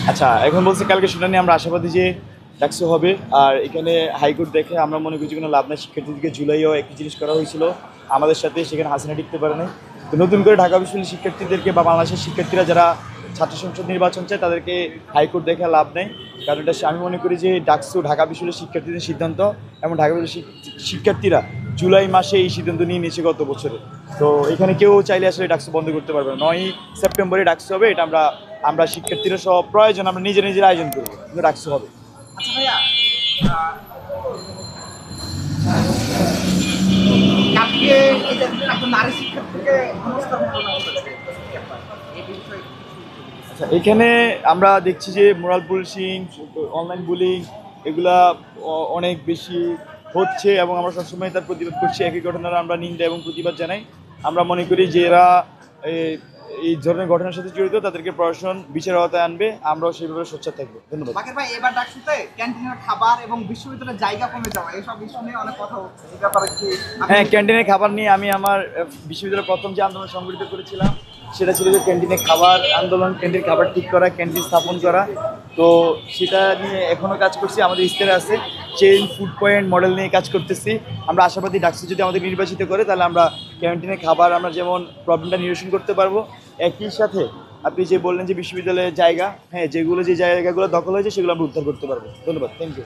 আচ্ছা, এখন বলছে কালকে শুনানি, আমরা আশাবাদী যে ডাকসু হবে। আর এখানে হাইকোর্ট দেখে আমরা মনে করি যে কোনো লাভ নাই। শিক্ষার্থীদেরকে জুলাইও একই জিনিস করা হয়েছিল আমাদের সাথে, সেখানে হাসিনা টিকতে পারে নাই। তো নতুন করে ঢাকা বিশ্ববিদ্যালয়ের শিক্ষার্থীদেরকে বা বাংলাদেশের শিক্ষার্থীরা যারা ছাত্র সংসদ নির্বাচন চায় তাদেরকে হাইকোর্ট দেখে লাভ নেই। কারণ এটা আমি মনে করি যে ডাকসু ঢাকা বিশ্ববিদ্যালয়ের শিক্ষার্থীদের সিদ্ধান্ত, এবং ঢাকা বিশ্ববিদ্যালয়ের শিক্ষার্থীরা জুলাই মাসে এই সিদ্ধান্ত নিয়ে নিয়েছে গত বছরে। তো এখানে কেউ চাইলে আসলে ডাকসু বন্ধ করতে পারবে না। 9ই সেপ্টেম্বরে ডাকসু হবে, এটা আমরা আমরা শিক্ষার্থীরা সব প্রয়োজন আমরা নিজের আয়োজন করবো, কিন্তু ডাকসু হবে। আচ্ছা ভাইয়া, কালকে এই যে একজন নারী শিক্ষার্থীকে হেনস্থার ঘটনা ঘটেছে, এই বিষয়ে আচ্ছা, এখানে আমরা দেখছি যে মোরাল পুলিশিং, অনলাইন বুলিং, এগুলা অনেক বেশি হচ্ছে, এবং আমরা সবসময় তার প্রতিবাদ করছি। একই ঘটনার আমরা নিন্দা এবং প্রতিবাদ জানাই। আমরা মনে করি যে এরা এই ধরনের ঘটনার সাথে জড়িত, তাদেরকে প্রশাসন বিচারের আওতায় আনবে। আমরাও সেইভাবে সোচ্চার থাকবো। ধন্যবাদ। বাকের ভাই, এবার ডাকসুতে ক্যান্টিনের খাবার এবং বিশ্ববিদ্যালয়ের জায়গা কমে যাওয়া এইসব ইস্যু নিয়ে অনেক কথা হচ্ছে, এই ব্যাপারে কি হ্যাঁ, ক্যান্টিনের খাবার নিয়ে আমি আমার বিশ্ববিদ্যালয়ের প্রথম যে আন্দোলন সংগঠিত করেছিলাম সেটা ছিল যে ক্যান্টিনে খাবার আন্দোলন, ক্যান্টিন খাবার ঠিক করা, ক্যান্টিন স্থাপন করা। তো সেটা নিয়ে এখনও কাজ করছি, আমাদের ইস্তেহারে আছে। চেইন ফুড পয়েন্ট মডেল নিয়ে কাজ করতেছি। আমরা আশাবাদী ডাকসু যদি আমাদের নির্বাচিত করে, তাহলে আমরা ক্যান্টিনে খাবার আমরা যেমন প্রবলেমটা নিরসন করতে পারবো। একই সাথে আপনি যে বললেন যে বিশ্ববিদ্যালয়ের জায়গা, হ্যাঁ, যে জায়গাগুলো দখল হয়েছে সেগুলো আমরা উদ্ধার করতে পারবো। ধন্যবাদ, থ্যাংক ইউ।